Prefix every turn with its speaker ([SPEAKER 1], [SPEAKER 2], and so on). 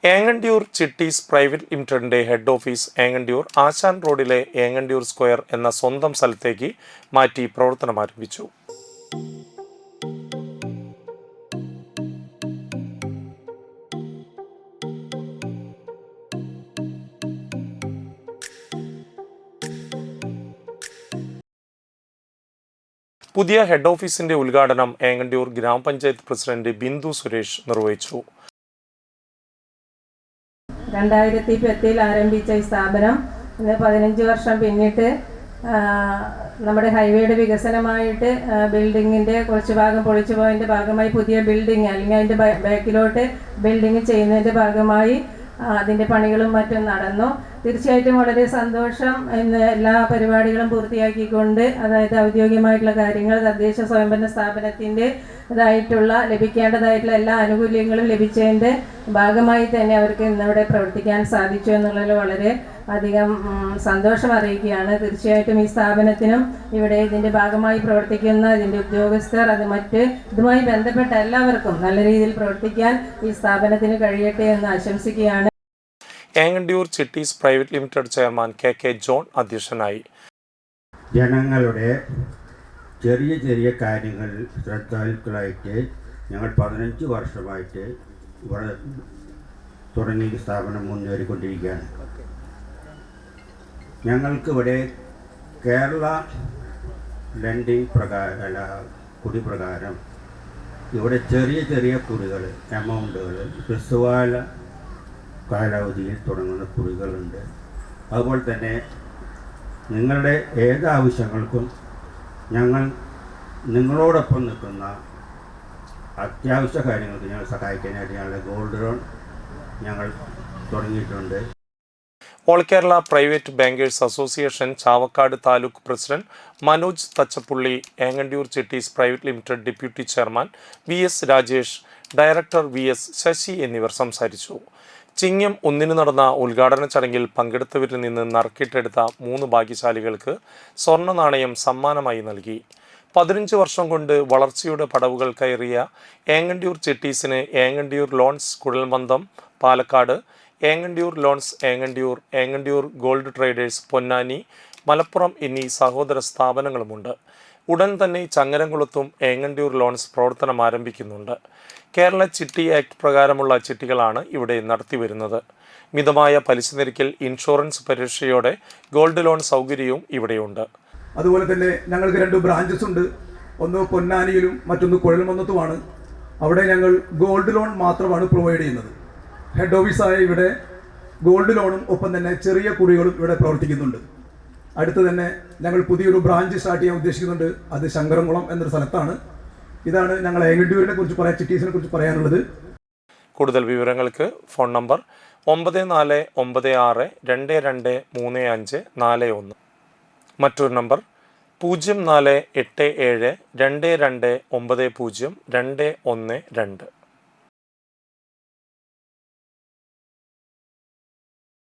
[SPEAKER 1] Engandiyur Chitties private ലിമിറ്റഡിന്റെ head office Engandiyur ആശാൻ റോഡിലെ Engandiyur square എന്ന സ്വന്തം സ്ഥലത്തേക്ക് മാറ്റി പ്രവർത്തനം ആരംഭിച്ചു. പുതിയ ഹെഡ് ഓഫീസിന്റെ ഉദ്ഘാടനം ഏങ്ങണ്ടിയൂർ ഗ്രാമപഞ്ചായത്ത് പ്രസിഡന്റ് ബിന്ദു സുരേഷ് നിർവഹിച്ചു.
[SPEAKER 2] 2010 ആരംഭിച്ച ഈ സ്ഥാപനം 15 വർഷം പിന്നിട്ട് നമ്മുടെ ഹൈവേയുടെ വികസനമായിട്ട് ബിൽഡിങ്ങിൻ്റെ കുറച്ച് ഭാഗം പൊളിച്ചു പോയതിൻ്റെ ഭാഗമായി പുതിയ ബിൽഡിംഗ് അല്ലെങ്കിൽ അതിൻ്റെ ബാക്കിലോട്ട് ബിൽഡിംഗ് ചെയ്യുന്നതിൻ്റെ ഭാഗമായി അതിൻ്റെ പണികളും മറ്റും നടന്നു. തീർച്ചയായിട്ടും വളരെ സന്തോഷം. ഇന്ന് എല്ലാ പരിപാടികളും പൂർത്തിയാക്കിക്കൊണ്ട്, അതായത് ഔദ്യോഗികമായിട്ടുള്ള കാര്യങ്ങൾ, തദ്ദേശ സ്വയംഭരണ സ്ഥാപനത്തിൻ്റെതായിട്ടുള്ള ലഭിക്കേണ്ടതായിട്ടുള്ള എല്ലാ ആനുകൂല്യങ്ങളും ലഭിച്ചതിൻ്റെ ഭാഗമായി തന്നെ അവർക്ക് ഇന്നിവിടെ പ്രവർത്തിക്കാൻ സാധിച്ചു എന്നുള്ളതിൽ വളരെ അധികം സന്തോഷം അറിയിക്കുകയാണ്. തീർച്ചയായിട്ടും ഈ സ്ഥാപനത്തിനും ഇവിടെ ഇതിൻ്റെ ഭാഗമായി പ്രവർത്തിക്കുന്ന ഇതിൻ്റെ ഉദ്യോഗസ്ഥർ, അത് മറ്റ് ഇതുമായി ബന്ധപ്പെട്ട എല്ലാവർക്കും നല്ല രീതിയിൽ പ്രവർത്തിക്കാൻ ഈ സ്ഥാപനത്തിന് കഴിയട്ടെ എന്ന് ആശംസിക്കുകയാണ്.
[SPEAKER 1] Engandiyur Chitties private limited chairman K John അധ്യക്ഷനായി.
[SPEAKER 3] ജനങ്ങളുടെ ചെറിയ ചെറിയ കാര്യങ്ങളിൽ ശ്രദ്ധാലുക്കളായിട്ട് ഞങ്ങൾ 15 വർഷമായിട്ട് ഇവിടെ തുടങ്ങിയ സ്ഥാപനം മുന്നേറിക്കൊണ്ടിരിക്കുകയാണ്. ഞങ്ങൾക്കിവിടെ കേരള ലെൻഡിങ് കുടി പ്രകാരം ഇവിടെ ചെറിയ ചെറിയ കുറികൾ, എമൗണ്ടുകൾ ഹ്രസ്വകാല കാലാവധിയിൽ തുടങ്ങുന്ന കുറികളുണ്ട്. അതുപോലെ തന്നെ നിങ്ങളുടെ ഏത് ആവശ്യങ്ങൾക്കും ഞങ്ങൾ നിങ്ങളോടൊപ്പം നിൽക്കുന്ന അത്യാവശ്യ കാര്യങ്ങൾക്ക് ഞങ്ങൾ സഹായിക്കാനായിട്ട് ഞങ്ങളുടെ ഗോൾഡ് ലോൺ ഞങ്ങൾ തുടങ്ങിയിട്ടുണ്ട്.
[SPEAKER 1] All Kerala private bankers association Chavakkad taluk president Manoj Thachappully, Engandiyur Chitties private limited deputy chairman VS Rajesh, director VS Sasi എന്നിവർ സംസാരിച്ചു. ചിങ്ങം 1 നടന്ന ഉദ്ഘാടന ചടങ്ങിൽ പങ്കെടുത്തവരിൽ നിന്ന് നറുക്കിട്ടെടുത്ത 3 ഭാഗ്യശാലികൾക്ക് സ്വർണ്ണ നാണയം സമ്മാനമായി നൽകി. 15 വർഷം കൊണ്ട് വളർച്ചയുടെ പടവുകൾ കയറിയ ഏങ്ങണ്ടിയൂർ ചിട്ടീസിന് ഏങ്ങണ്ടിയൂർ ലോൺസ് കുഴൽമന്ദം Palakkad, Engandiyur loans Engandiyur gold traders Ponnani, Malappuram എന്നീ സഹോദര സ്ഥാപനങ്ങളുമുണ്ട്. ഉടൻ തന്നെ ചങ്ങരംകുളത്തും ഏങ്ങണ്ടിയൂർ ലോൺസ് പ്രവർത്തനം ആരംഭിക്കുന്നുണ്ട്. കേരള ചിട്ടി ആക്ട് പ്രകാരമുള്ള ചിട്ടികളാണ് ഇവിടെ നടത്തിവരുന്നത്. മിതമായ പലിശ നിരക്കിൽ ഇൻഷുറൻസ് പരിരക്ഷയോടെ ഗോൾഡ് ലോൺ സൗകര്യവും ഇവിടെയുണ്ട്.
[SPEAKER 4] അതുപോലെ തന്നെ ഞങ്ങൾക്ക് 2 ബ്രാഞ്ചസ് ഉണ്ട്. ഒന്ന് പൊന്നാനിയിലും മറ്റൊന്ന് കുഴൽമന്ദത്തുമാണ്. അവിടെ ഞങ്ങൾ ഗോൾഡ് ലോൺ മാത്രമാണ് പ്രൊവൈഡ് ചെയ്യുന്നത്. ഹെഡ് ഓഫീസായ ഇവിടെ ഗോൾഡ് ലോണും ഒപ്പം തന്നെ ചെറിയ കുറികളും ഇവിടെ പ്രവർത്തിക്കുന്നുണ്ട്. അടുത്ത് തന്നെ ഞങ്ങൾ പുതിയൊരു ബ്രാഞ്ച് സ്റ്റാർട്ട് ചെയ്യാൻ ഉദ്ദേശിക്കുന്നുണ്ട്. അത് ശങ്കരംകുളം എന്നൊരു സ്ഥലത്താണ്. ഇതാണ് ഞങ്ങൾ ഏങ്ങണ്ടിയൂരിനെ കുറിച്ച് ചിട്ടീസിനെ കുറിച്ച് പറയാനുള്ളത്.
[SPEAKER 1] കൂടുതൽ വിവരങ്ങൾക്ക് ഫോൺ നമ്പർ 9496223541, മറ്റൊരു നമ്പർ 048722902112.